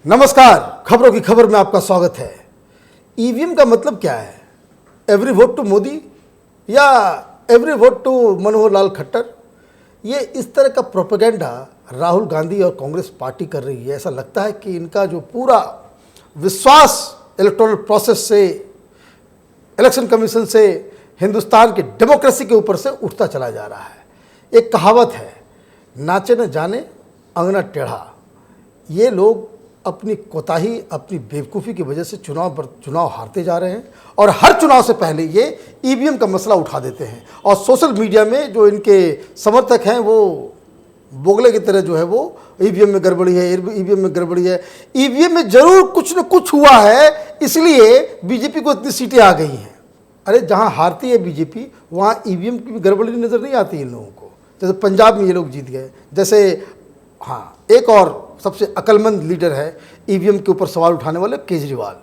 नमस्कार, खबरों की खबर में आपका स्वागत है। ईवीएम का मतलब क्या है? एवरी वोट टू मोदी या every vote to Manohar Lal Khattar? ये इस तरह का प्रोपेगेंडा राहुल गांधी और कांग्रेस पार्टी कर रही है। ऐसा लगता है कि इनका जो पूरा विश्वास इलेक्टोरल प्रोसेस से, इलेक्शन कमीशन से, हिंदुस्तान की डेमोक्रेसी के ऊपर से उठता चला जा रहा है। एक कहावत है, नाचे न जाने अंगना टेढ़ा। ये लोग अपनी कोताही, अपनी बेवकूफ़ी की वजह से चुनाव पर चुनाव हारते जा रहे हैं और हर चुनाव से पहले ये ईवीएम का मसला उठा देते हैं। और सोशल मीडिया में जो इनके समर्थक हैं वो बोगले की तरह जो है वो ईवीएम में गड़बड़ी है, ईवीएम में गड़बड़ी है, ईवीएम में जरूर कुछ न कुछ हुआ है, इसलिए बीजेपी को इतनी सीटें आ गई हैं। अरे जहाँ हारती है बीजेपी वहाँ ईवीएम की भी गड़बड़ी नज़र नहीं आती इन लोगों को। जैसे पंजाब में ये लोग जीत गए, जैसे एक और सबसे अक्लमंद लीडर है ईवीएम के ऊपर सवाल उठाने वाले केजरीवाल।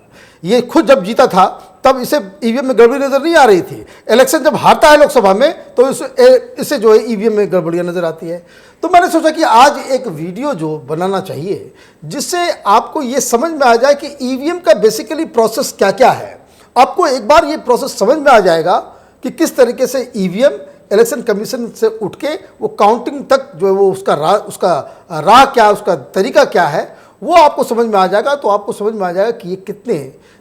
ये खुद जब जीता था तब इसे ईवीएम में गड़बड़ी नज़र नहीं आ रही थी। इलेक्शन जब हारता है लोकसभा में तो इसे जो है ईवीएम में गड़बड़ियाँ नज़र आती है। तो मैंने सोचा कि आज एक वीडियो जो बनाना चाहिए जिससे आपको ये समझ में आ जाए कि ईवीएम का बेसिकली प्रोसेस क्या क्या है। आपको एक बार ये प्रोसेस समझ में आ जाएगा कि किस तरीके से ईवीएम इलेक्शन कमीशन से उठ के वो काउंटिंग तक जो है वो उसका राह क्या, उसका तरीका क्या है, वो आपको समझ में आ जाएगा। तो आपको समझ में आ जाएगा कि ये कितने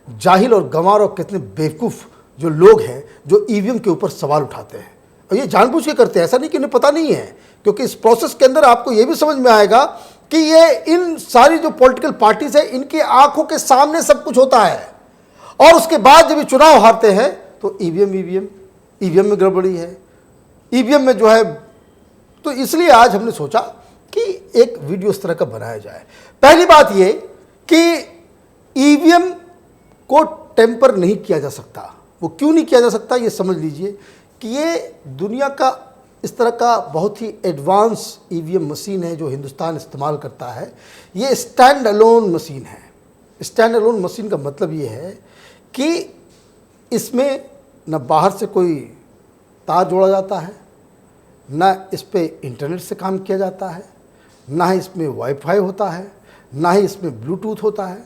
जाहिल और गंवार और कितने बेवकूफ़ जो लोग हैं जो ईवीएम के ऊपर सवाल उठाते हैं। और ये जानबूझ के करते हैं, ऐसा नहीं कि उन्हें पता नहीं है, क्योंकि इस प्रोसेस के अंदर आपको ये भी समझ में आएगा कि ये इन सारी जो पॉलिटिकल पार्टीज है इनकी आंखों के सामने सब कुछ होता है। और उसके बाद जब ये चुनाव हारते हैं तो ईवीएम में गड़बड़ी है, ईवीएम में जो है। तो इसलिए आज हमने सोचा कि एक वीडियो इस तरह का बनाया जाए। पहली बात ये कि ईवीएम को टेम्पर नहीं किया जा सकता। वो क्यों नहीं किया जा सकता ये समझ लीजिए कि ये दुनिया का इस तरह का बहुत ही एडवांस ईवीएम मशीन है जो हिंदुस्तान इस्तेमाल करता है। ये स्टैंड अलोन मशीन है। स्टैंड अलोन मशीन का मतलब ये है कि इसमें न बाहर से कोई तार जोड़ा जाता है, ना इस पर इंटरनेट से काम किया जाता है, ना ही इसमें वाईफाई होता है, ना ही इसमें ब्लूटूथ होता है।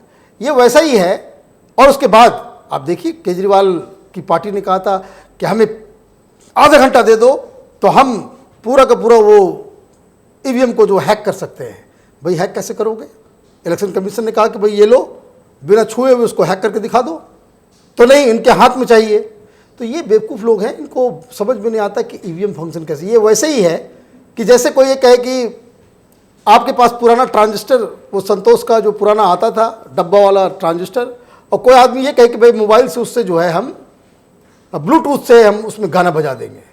ये वैसा ही है। और उसके बाद आप देखिए केजरीवाल की पार्टी ने कहा था कि हमें आधा घंटा दे दो तो हम पूरा का पूरा वो ईवीएम को जो हैक कर सकते हैं। भाई हैक कैसे करोगे? इलेक्शन कमीशन ने कहा कि भाई ये लो, बिना छुए हुए उसको हैक करके दिखा दो। तो नहीं, इनके हाथ में चाहिए। तो ये बेवकूफ़ लोग हैं, इनको समझ में नहीं आता कि ईवीएम फंक्शन कैसे। ये वैसे ही है कि जैसे कोई ये कहे कि आपके पास पुराना ट्रांजिस्टर, वो संतोष का जो पुराना आता था डब्बा वाला ट्रांजिस्टर, और कोई आदमी ये कहे कि भाई मोबाइल से उससे जो है हम ब्लूटूथ से हम उसमें गाना बजा देंगे।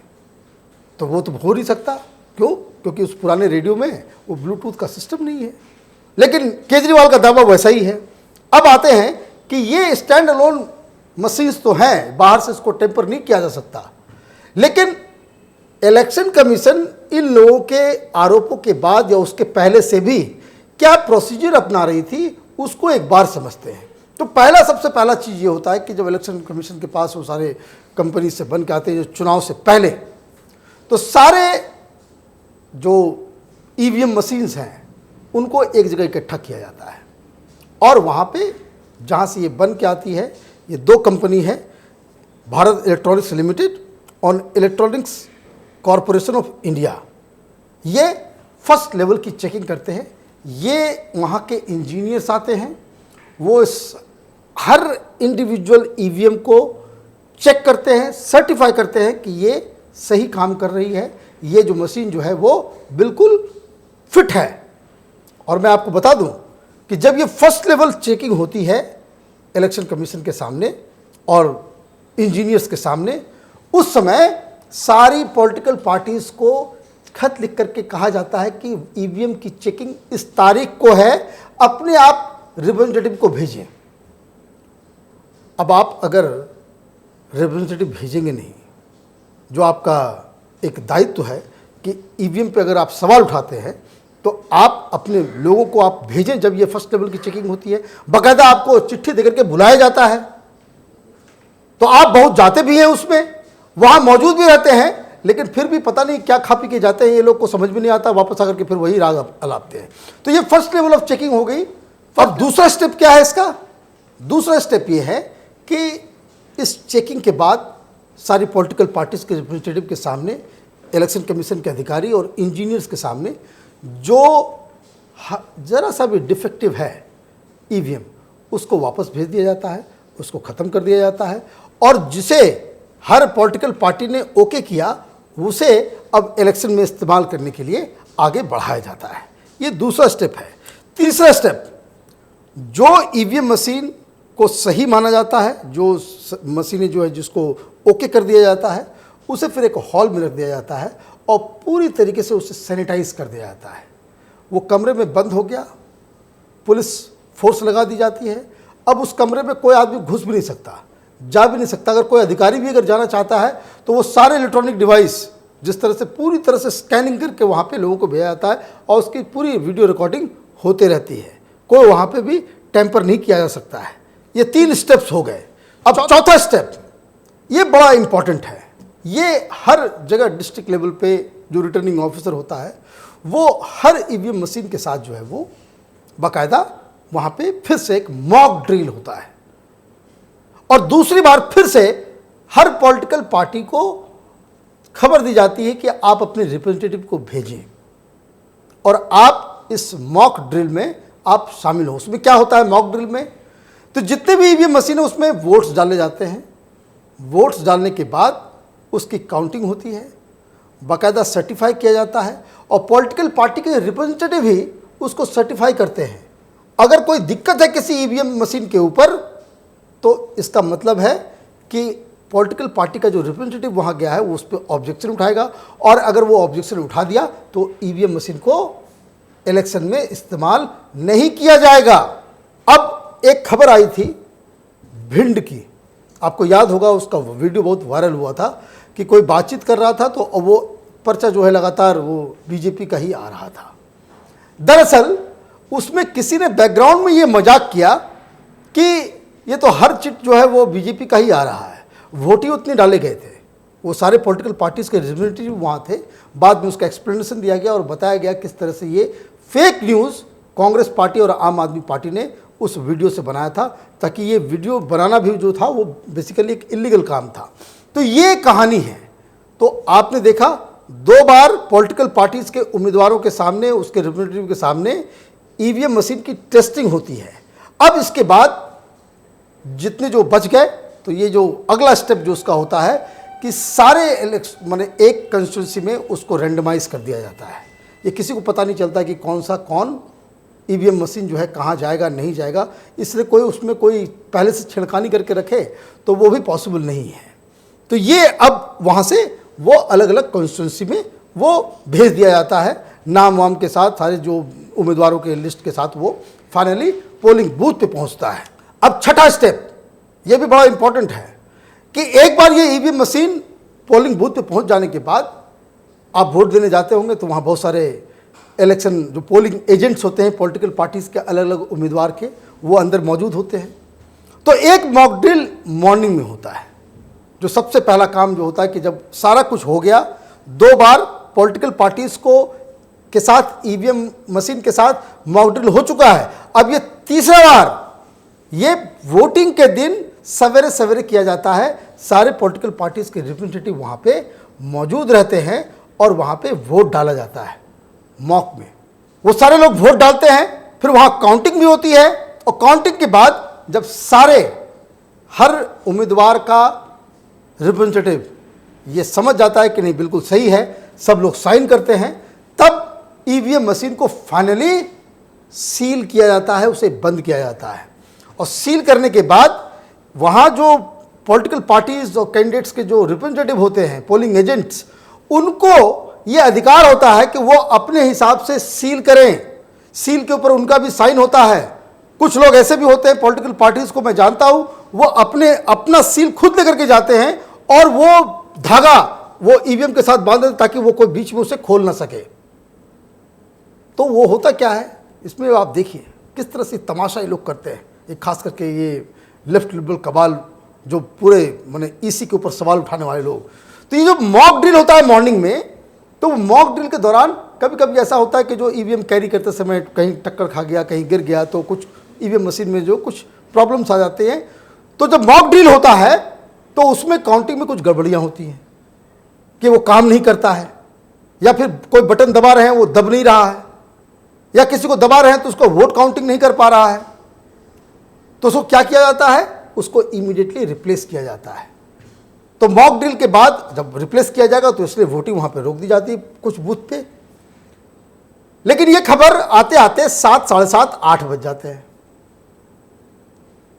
तो वो तो हो नहीं सकता। क्यों? क्योंकि उस पुराने रेडियो में वो ब्लूटूथ का सिस्टम नहीं है। लेकिन केजरीवाल का दावा वैसा ही है। अब आते हैं कि ये स्टैंड अलोन मशीन्स तो हैं, बाहर से इसको टेम्पर नहीं किया जा सकता। लेकिन इलेक्शन कमीशन इन लोगों के आरोपों के बाद या उसके पहले से भी क्या प्रोसीजर अपना रही थी उसको एक बार समझते हैं। तो सबसे पहला चीज़ ये होता है कि जब इलेक्शन कमीशन के पास वो सारे कंपनी से बन के आते हैं जो चुनाव से पहले, तो सारे जो ईवीएम मशीन्स हैं उनको एक जगह इकट्ठा किया जाता है। और वहाँ पे जहाँ से ये बन के आती है, ये दो कंपनी है, भारत इलेक्ट्रॉनिक्स लिमिटेड और इलेक्ट्रॉनिक्स कॉरपोरेशन ऑफ इंडिया। ये फर्स्ट लेवल की चेकिंग करते हैं। ये वहाँ के इंजीनियर्स आते हैं, वो हर इंडिविजुअल ईवीएम को चेक करते हैं, सर्टिफाई करते हैं कि ये सही काम कर रही है, ये जो मशीन जो है वो बिल्कुल फिट है। और मैं आपको बता दूं कि जब ये फर्स्ट लेवल चेकिंग होती है इलेक्शन कमीशन के सामने और इंजीनियर्स के सामने, उस समय सारी पॉलिटिकल पार्टीज को खत लिख करके कहा जाता है कि ईवीएम की चेकिंग इस तारीख को है, अपने आप रिप्रेजेंटेटिव को भेजें। अब आप अगर रिप्रेजेंटेटिव भेजेंगे नहीं, जो आपका एक दायित्व है कि ईवीएम पे अगर आप सवाल उठाते हैं तो आप अपने लोगों को आप भेजें। जब ये फर्स्ट लेवल की चेकिंग होती है, बाकायदा आपको चिट्ठी देकर के बुलाया जाता है, तो आप बहुत जाते भी हैं उसमें, वहाँ मौजूद भी रहते हैं, लेकिन फिर भी पता नहीं क्या खा पी के जाते हैं। ये लोग को समझ में नहीं आता, वापस आकर के फिर वही राग अलापते हैं। तो ये फर्स्ट लेवल ऑफ चेकिंग हो गई अब दूसरा स्टेप क्या है इसका? दूसरा स्टेप ये है कि इस चेकिंग के बाद सारी पॉलिटिकल पार्टीज के रिप्रेजेंटेटिव के सामने, इलेक्शन कमीशन के अधिकारी और इंजीनियर्स के सामने जो ज़रा सा भी डिफेक्टिव है ईवीएम, उसको वापस भेज दिया जाता है, उसको ख़त्म कर दिया जाता है, और जिसे हर पॉलिटिकल पार्टी ने ओके किया उसे अब इलेक्शन में इस्तेमाल करने के लिए आगे बढ़ाया जाता है। ये दूसरा स्टेप है। तीसरा स्टेप, जो ईवीएम मशीन को सही माना जाता है, जो मशीनें जो है जिसको ओके कर दिया जाता है, उसे फिर एक हॉल में रख दिया जाता है और पूरी तरीके से उसे सैनिटाइज कर दिया जाता है। वो कमरे में बंद हो गया, पुलिस फोर्स लगा दी जाती है। अब उस कमरे में कोई आदमी घुस भी नहीं सकता, जा भी नहीं सकता। अगर कोई अधिकारी भी अगर जाना चाहता है तो वो सारे इलेक्ट्रॉनिक डिवाइस जिस तरह से पूरी तरह से स्कैनिंग करके वहाँ पे लोगों को भेजा जाता है और उसकी पूरी वीडियो रिकॉर्डिंग होते रहती है, कोई वहाँ पे भी टेम्पर नहीं किया जा सकता है। ये 3 स्टेप्स हो गए। अब चौथा स्टेप, ये बड़ा इंपॉर्टेंट है। ये हर जगह डिस्ट्रिक्ट लेवल पे जो रिटर्निंग ऑफिसर होता है वो हर ईवीएम मशीन के साथ जो है वो बाकायदा वहाँ पे फिर से एक मॉक ड्रिल होता है, और दूसरी बार फिर से हर पॉलिटिकल पार्टी को खबर दी जाती है कि आप अपने रिप्रेजेंटेटिव को भेजें और आप इस मॉक ड्रिल में आप शामिल हो। उसमें क्या होता है मॉक ड्रिल में? तो जितने भी ईवीएम मशीन है उसमें वोट्स डाले जाते हैं। वोट्स डालने के बाद उसकी काउंटिंग होती है, बाकायदा सर्टिफाई किया जाता है, और पॉलिटिकल पार्टी के रिप्रेजेंटेटिव ही उसको सर्टिफाई करते हैं। अगर कोई दिक्कत है किसी ईवीएम मशीन के ऊपर तो इसका मतलब है कि पॉलिटिकल पार्टी का जो रिप्रेजेंटेटिव वहाँ गया है वो उस पर ऑब्जेक्शन उठाएगा, और अगर वो ऑब्जेक्शन उठा दिया तो ईवीएम मशीन को इलेक्शन में इस्तेमाल नहीं किया जाएगा। अब एक खबर आई थी भिंड की, आपको याद होगा, उसका वीडियो बहुत वायरल हुआ था कि कोई बातचीत कर रहा था तो वो पर्चा जो है लगातार वो बीजेपी का ही आ रहा था। दरअसल उसमें किसी ने बैकग्राउंड में ये मजाक किया कि ये तो हर चिट जो है वो बीजेपी का ही आ रहा है। वोट ही उतने डाले गए थे, वो सारे पॉलिटिकल पार्टीज के रिप्रेजेंटेटिव वहाँ थे। बाद में उसका एक्सप्लेनेशन दिया गया और बताया गया किस तरह से ये फेक न्यूज़ कांग्रेस पार्टी और आम आदमी पार्टी ने उस वीडियो से बनाया था, ताकि ये वीडियो बनाना भी जो था वो बेसिकली एक इलीगल काम था। तो ये कहानी है। तो आपने देखा 2 बार पॉलिटिकल पार्टीज के उम्मीदवारों के सामने, उसके रिप्रेजेंटेटिव के सामने ईवीएम मशीन की टेस्टिंग होती है। अब इसके बाद जितने जो बच गए तो ये जो अगला स्टेप जो उसका होता है कि सारे माने एक कंस्टिट्यूंसी में उसको रेंडमाइज कर दिया जाता है। ये किसी को पता नहीं चलता कि कौन ईवीएम मशीन जो है कहाँ जाएगा नहीं जाएगा, इसलिए कोई उसमें कोई पहले से छिड़कानी करके रखे तो वो भी पॉसिबल नहीं है। तो ये अब वहाँ से वो अलग अलग कॉन्स्टिट्यूंसी में वो भेज दिया जाता है, नाम वाम के साथ, सारे जो उम्मीदवारों के लिस्ट के साथ वो फाइनली पोलिंग बूथ पे पहुँचता है। अब छठा स्टेप, ये भी बड़ा इंपॉर्टेंट है कि एक बार ये ईवीएम मशीन पोलिंग बूथ पे पहुँच जाने के बाद आप वोट देने जाते होंगे तो वहाँ बहुत सारे इलेक्शन जो पोलिंग एजेंट्स होते हैं पॉलिटिकल पार्टीज़ के अलग अलग उम्मीदवार के, वो अंदर मौजूद होते हैं। तो एक मॉक ड्रिल मॉर्निंग में होता है। जो सबसे पहला काम जो होता है कि जब सारा कुछ हो गया, 2 बार पॉलिटिकल पार्टीज़ को के साथ ईवीएम मशीन के साथ मॉक ड्रिल हो चुका है, अब ये तीसरा बार ये वोटिंग के दिन सवेरे सवेरे किया जाता है। सारे पॉलिटिकल पार्टीज़ के रिप्रेजेंटेटिव वहाँ पे मौजूद रहते हैं और वहाँ पे वोट डाला जाता है। मॉक में वो सारे लोग वोट डालते हैं, फिर वहाँ काउंटिंग भी होती है, और काउंटिंग के बाद जब सारे हर उम्मीदवार का रिप्रेजेंटेटिव ये समझ जाता है कि नहीं बिल्कुल सही है, सब लोग साइन करते हैं, तब ईवीएम मशीन को फाइनली सील किया जाता है, उसे बंद किया जाता है। और सील करने के बाद वहाँ जो पॉलिटिकल पार्टीज और कैंडिडेट्स के जो रिप्रेजेंटेटिव होते हैं, पोलिंग एजेंट्स, उनको ये अधिकार होता है कि वो अपने हिसाब से सील करें। सील के ऊपर उनका भी साइन होता है। कुछ लोग ऐसे भी होते हैं पॉलिटिकल पार्टीज को मैं जानता हूँ, वो अपना सील खुद लेकर के जाते हैं और वो धागा वो ईवीएम के साथ बांध देते ताकि वो कोई बीच में उसे खोल ना सके। तो वो होता क्या है इसमें आप देखिए किस तरह से तमाशा ये लोग करते हैं। ये खास करके ये लेफ्ट लिबरल कबाल जो पूरे माने ईसी के ऊपर सवाल उठाने वाले लोग। तो ये जो मॉक ड्रिल होता है मॉर्निंग में, तो मॉक ड्रिल के दौरान कभी कभी ऐसा होता है कि जो ईवीएम कैरी करते समय कहीं टक्कर खा गया, कहीं गिर गया, तो कुछ ईवीएम मशीन में जो कुछ प्रॉब्लम्स आ जाते हैं। तो जब मॉक ड्रिल होता है तो उसमें काउंटिंग में कुछ गड़बड़ियाँ होती हैं कि वो काम नहीं करता है, या फिर कोई बटन दबा रहे हैं वो दब नहीं रहा है, या किसी को दबा रहे हैं तो उसको वोट काउंटिंग नहीं कर पा रहा है। तो उसको क्या किया जाता है, उसको इमीडिएटली रिप्लेस किया जाता है। तो मॉक ड्रिल के बाद जब रिप्लेस किया जाएगा तो इसलिए वोटिंग वहां पे रोक दी जाती है कुछ बूथ पे। लेकिन ये खबर आते आते 7, साढ़े 7, 8 बज जाते हैं।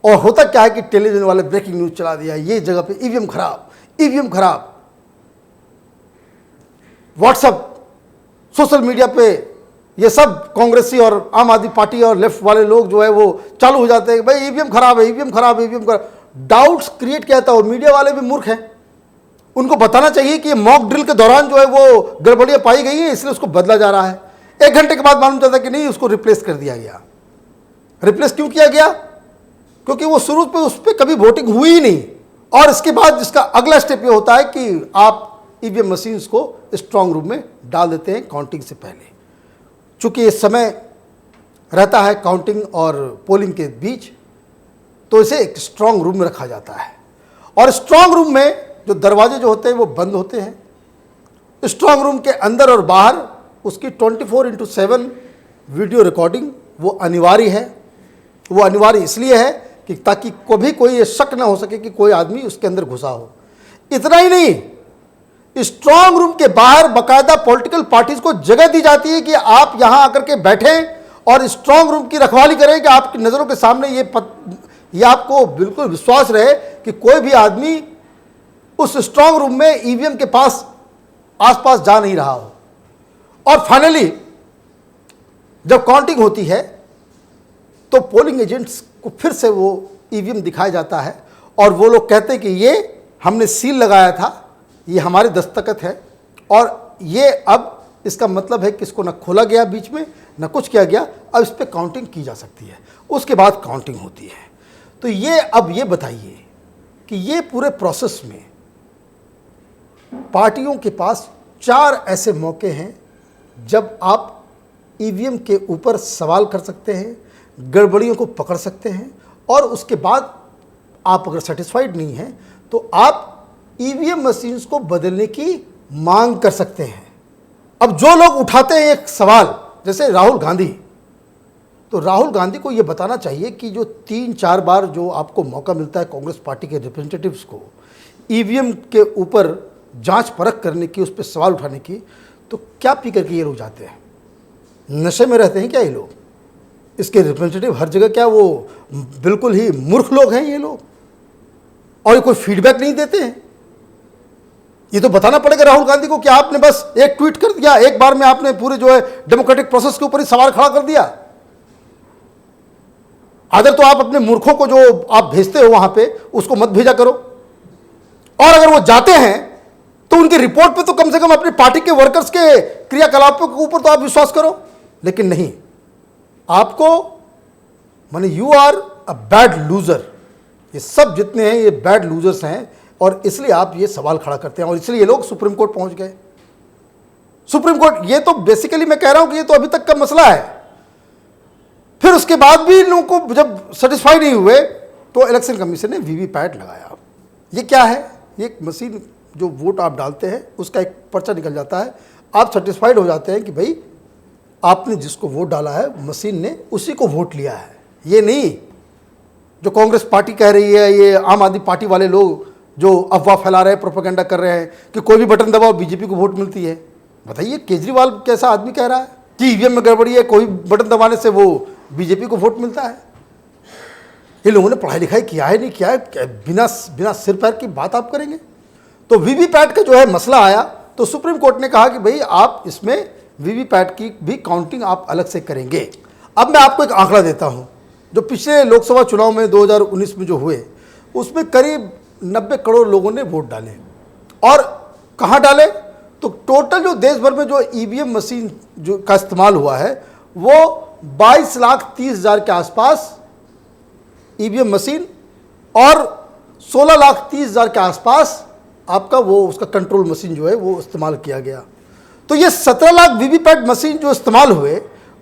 और होता क्या है कि टेलीविजन वाले ब्रेकिंग न्यूज चला दिया, ये जगह पे ईवीएम खराब, ईवीएम खराब। व्हाट्सएप, सोशल मीडिया पे ये सब कांग्रेसी और आम आदमी पार्टी और लेफ्ट वाले लोग जो है वो चालू हो जाते हैं, भाई ईवीएम खराब है, ईवीएम खराब है, ईवीएम खराब। डाउट्स क्रिएट किया जाता है। और मीडिया वाले भी मूर्ख हैं, उनको बताना चाहिए कि मॉक ड्रिल के दौरान जो है वो गड़बड़ियां पाई गई हैं, इसलिए उसको बदला जा रहा है। 1 घंटे के बाद मालूम चलता कि नहीं, उसको रिप्लेस कर दिया गया। रिप्लेस क्यों किया गया? क्योंकि वो शुरू पे उस पर कभी वोटिंग हुई ही नहीं। और इसके बाद जिसका अगला स्टेप ये होता है कि आप ईवीएम मशीन्स को स्ट्रांग रूम में डाल देते हैं काउंटिंग से पहले। चूंकि इस समय रहता है काउंटिंग और पोलिंग के बीच, तो इसे एक स्ट्रांग रूम में रखा जाता है। और स्ट्रांग रूम में जो दरवाजे जो होते हैं वो बंद होते हैं। स्ट्रांग रूम के अंदर और बाहर उसकी 24/7 वीडियो रिकॉर्डिंग वो अनिवार्य है। वो अनिवार्य इसलिए है कि ताकि कभी कोई ये शक ना हो सके कि कोई आदमी उसके अंदर घुसा हो। इतना ही नहीं, स्ट्रांग रूम के बाहर बाकायदा पॉलिटिकल पार्टीज को जगह दी जाती है कि आप यहां आकर के बैठें और स्ट्रांग रूम की रखवाली करें कि आपकी नज़रों के सामने ये आपको बिल्कुल विश्वास रहे कि कोई भी आदमी उस स्ट्रांग रूम में ईवीएम के पास आसपास जा नहीं रहा हो। और फाइनली जब काउंटिंग होती है तो पोलिंग एजेंट्स को फिर से वो ईवीएम दिखाया जाता है और वो लोग कहते हैं कि ये हमने सील लगाया था, ये हमारे दस्तखत है, और ये अब इसका मतलब है कि इसको ना खोला गया बीच में ना कुछ किया गया, अब इस पर काउंटिंग की जा सकती है। उसके बाद काउंटिंग होती है। तो ये अब ये बताइए कि ये पूरे प्रोसेस में पार्टियों के पास 4 ऐसे मौके हैं जब आप ईवीएम के ऊपर सवाल कर सकते हैं, गड़बड़ियों को पकड़ सकते हैं, और उसके बाद आप अगर सेटिस्फाइड नहीं हैं तो आप ईवीएम मशीन्स को बदलने की मांग कर सकते हैं। अब जो लोग उठाते हैं एक सवाल, जैसे राहुल गांधी, तो राहुल गांधी को यह बताना चाहिए कि जो 3-4 बार जो आपको मौका मिलता है कांग्रेस पार्टी के रिप्रेजेंटेटिव्स को ईवीएम के ऊपर जांच परख करने की, उस पर सवाल उठाने की, तो क्या पी करके ये लोग जाते हैं? नशे में रहते हैं क्या ये लोग? इसके रिप्रेजेंटेटिव हर जगह क्या वो बिल्कुल ही मूर्ख लोग हैं ये लोग, और ये कोई फीडबैक नहीं देते हैं? ये तो बताना पड़ेगा राहुल गांधी को कि आपने बस एक ट्वीट कर दिया, एक बार में आपने पूरे जो है डेमोक्रेटिक प्रोसेस के ऊपर ही सवाल खड़ा कर दिया। अगर तो आप अपने मूर्खों को जो आप भेजते हो वहां पे उसको मत भेजा करो, और अगर वो जाते हैं तो उनकी रिपोर्ट पे तो कम से कम अपनी पार्टी के वर्कर्स के क्रियाकलापों के ऊपर तो आप विश्वास करो। लेकिन नहीं, आपको माने you are a bad loser. ये सब जितने हैं ये बैड लूजर्स हैं, और इसलिए आप ये सवाल खड़ा करते हैं, और इसलिए ये लोग सुप्रीम कोर्ट पहुंच गए। सुप्रीम कोर्ट, ये तो बेसिकली मैं कह रहा हूं कि ये तो अभी तक का मसला है। फिर उसके बाद भी इन लोगों को जब सेटिस्फाई नहीं हुए तो इलेक्शन कमीशन ने वीवीपैट लगाया। ये क्या है? ये एक मशीन जो वोट आप डालते हैं उसका एक पर्चा निकल जाता है, आप सेटिस्फाइड हो जाते हैं कि भाई आपने जिसको वोट डाला है मशीन ने उसी को वोट लिया है। ये नहीं जो कांग्रेस पार्टी कह रही है, ये आम आदमी पार्टी वाले लोग जो अफवाह फैला रहे हैं, प्रोपेगेंडा कर रहे हैं कि कोई भी बटन दबाओ बीजेपी को वोट मिलती है। बताइए, केजरीवाल कैसा आदमी कह रहा है कि ईवीएम में गड़बड़ी है, कोई बटन दबाने से वो बीजेपी को वोट मिलता है? ये लोगों ने पढ़ाई लिखाई किया है नहीं किया है, बिना सिर पैर की बात आप करेंगे? तो वीवीपैट का जो है मसला आया तो सुप्रीम कोर्ट ने कहा कि भाई आप इसमें वीवीपैट की भी काउंटिंग आप अलग से करेंगे। अब मैं आपको एक आंकड़ा देता हूं, जो पिछले लोकसभा चुनाव में 2019 में जो हुए उसमें करीब 90 करोड़ लोगों ने वोट डाले। और कहां डाले? तो टोटल जो देश भर में जो ईवीएम मशीन जो का इस्तेमाल हुआ है वो 22,30,000 के आसपास ईवीएम मशीन, और 16,30,000 के आसपास आपका वो उसका कंट्रोल मशीन जो है वो इस्तेमाल किया गया। तो ये 17 लाख वीवीपैट मशीन जो इस्तेमाल हुए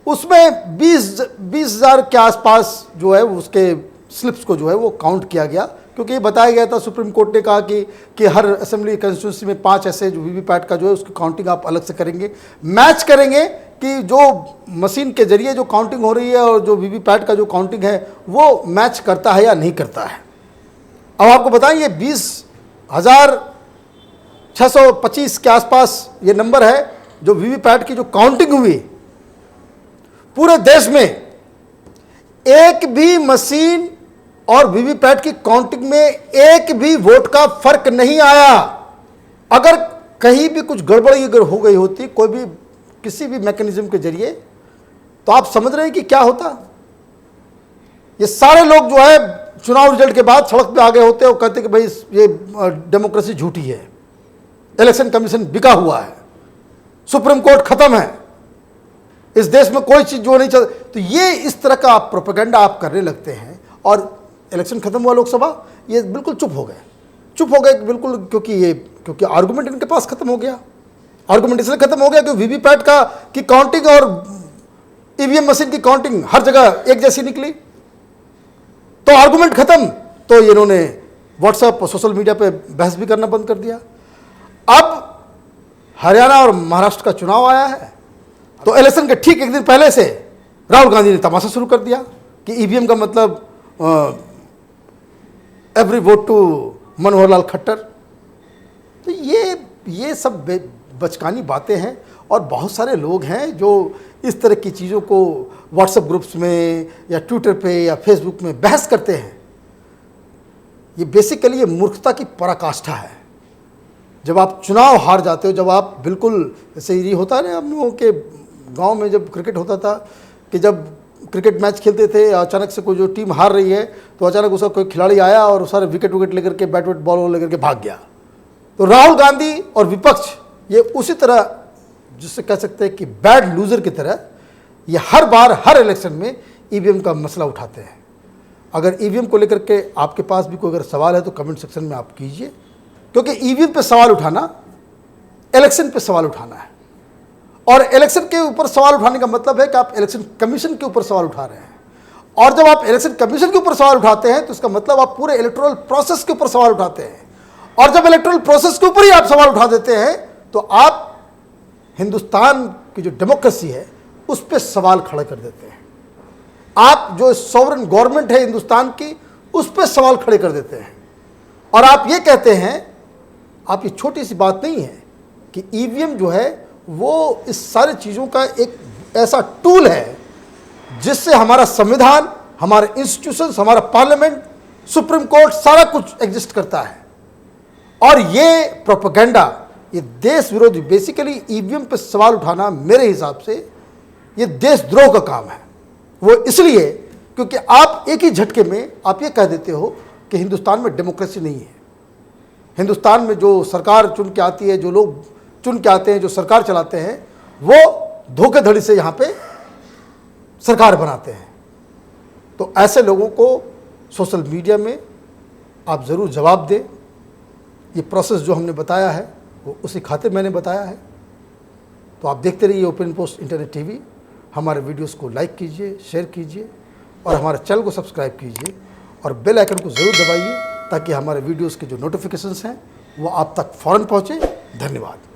उसमें 20,000 के आसपास जो है उसके स्लिप्स को जो है वो काउंट किया गया, क्योंकि ये बताया गया था, सुप्रीम कोर्ट ने कहा कि हर असेंबली कंस्टिट्यूंसी में 5 ऐसे जो वीवीपैट का जो है उसकी काउंटिंग आप अलग से करेंगे, मैच करेंगे कि जो मशीन के जरिए जो काउंटिंग हो रही है और जो वीवीपैट का जो काउंटिंग है वो मैच करता है या नहीं करता है। अब आपको बताएं, ये 20,625 के आसपास ये नंबर है जो वीवीपैट की जो काउंटिंग हुई। पूरे देश में एक भी मशीन और वीवीपैट की काउंटिंग में एक भी वोट का फर्क नहीं आया। अगर कहीं भी कुछ गड़बड़ी अगर हो गई होती कोई भी किसी भी मैकेनिज्म के जरिए, तो आप समझ रहे हैं कि क्या होता। ये सारे लोग जो है चुनाव रिजल्ट के बाद सड़क पे आ गए होते और कहते कि भाई ये डेमोक्रेसी झूठी है, इलेक्शन कमीशन बिका हुआ है, सुप्रीम कोर्ट खत्म है, इस देश में कोई चीज जो नहीं चल। तो ये इस तरह का आप प्रोपेगेंडा आप करने लगते हैं और इलेक्शन खत्म हुआ लोकसभा, ये बिल्कुल चुप हो गए बिल्कुल, क्योंकि आर्गुमेंट इनके पास खत्म हो गया। आर्गुमेंट इसलिए खत्म हो गया कि वीवीपैट की काउंटिंग और ईवीएम मशीन की काउंटिंग हर जगह एक जैसी निकली, तो आर्गुमेंट खत्म। तो इन्होंने व्हाट्सएप और सोशल मीडिया पे बहस भी करना बंद कर दिया। अब हरियाणा और महाराष्ट्र का चुनाव आया है, तो इलेक्शन के ठीक एक दिन पहले से राहुल गांधी ने तमाशा शुरू कर दिया कि ईवीएम का मतलब every vote to Manohar Lal Khattar. तो ये सब बचकानी बातें हैं और बहुत सारे लोग हैं जो इस तरह की चीज़ों को व्हाट्सएप ग्रुप्स में या ट्विटर पे या फेसबुक में बहस करते हैं। ये बेसिकली ये मूर्खता की पराकाष्ठा है। जब आप चुनाव हार जाते हो, जब आप बिल्कुल जैसे ये होता है ना, हम लोगों के गांव में जब क्रिकेट होता था कि जब क्रिकेट मैच खेलते थे, अचानक से कोई जो टीम हार रही है तो अचानक उसका कोई खिलाड़ी आया और सारे विकेट लेकर के बैट बॉल लेकर के भाग गया। तो राहुल गांधी और विपक्ष ये उसी तरह, जिससे कह सकते हैं कि बैड लूजर की तरह, ये हर बार हर इलेक्शन में ईवीएम का मसला उठाते हैं। अगर ईवीएम को लेकर के आपके पास भी कोई अगर सवाल है तो कमेंट सेक्शन में आप कीजिए, क्योंकि ईवीएम पे सवाल उठाना इलेक्शन पे सवाल उठाना है, और इलेक्शन के ऊपर सवाल उठाने का मतलब है कि आप इलेक्शन कमीशन के ऊपर सवाल उठा रहे हैं। और जब आप इलेक्शन कमीशन के ऊपर सवाल उठाते हैं तो इसका मतलब आप पूरे इलेक्टोरल प्रोसेस के ऊपर सवाल उठाते हैं, और जब इलेक्टोरल प्रोसेस के ऊपर ही आप सवाल उठा देते हैं तो आप हिंदुस्तान की जो डेमोक्रेसी है उस पर सवाल खड़े कर देते हैं। आप जो सॉवरेन गवर्नमेंट है हिंदुस्तान की उस पर सवाल खड़े कर देते हैं, और आप ये कहते हैं, आप ये छोटी सी बात नहीं है कि ईवीएम जो है वो इस सारी चीज़ों का एक ऐसा टूल है जिससे हमारा संविधान, हमारे इंस्टीट्यूशंस, हमारा पार्लियामेंट, सुप्रीम कोर्ट, सारा कुछ एग्जिस्ट करता है। और ये प्रोपेगेंडा, ये देश विरोधी, बेसिकली ईवीएम पे सवाल उठाना मेरे हिसाब से ये देशद्रोह का काम है। वो इसलिए क्योंकि आप एक ही झटके में आप ये कह देते हो कि हिंदुस्तान में डेमोक्रेसी नहीं है। हिंदुस्तान में जो सरकार चुन के आती है, जो लोग चुन के आते हैं, जो सरकार चलाते हैं, वो धोखेधड़ी से यहाँ पे सरकार बनाते हैं। तो ऐसे लोगों को सोशल मीडिया में आप ज़रूर जवाब दें। ये प्रोसेस जो हमने बताया है वो उसी खातिर मैंने बताया है। तो आप देखते रहिए ओपिनियन पोस्ट इंटरनेट टीवी। हमारे वीडियोस को लाइक कीजिए, शेयर कीजिए और हमारे चैनल को सब्सक्राइब कीजिए और बेल आइकन को ज़रूर दबाइए ताकि हमारे वीडियोस के जो नोटिफिकेशंस हैं वो आप तक फ़ौरन पहुँचे। धन्यवाद।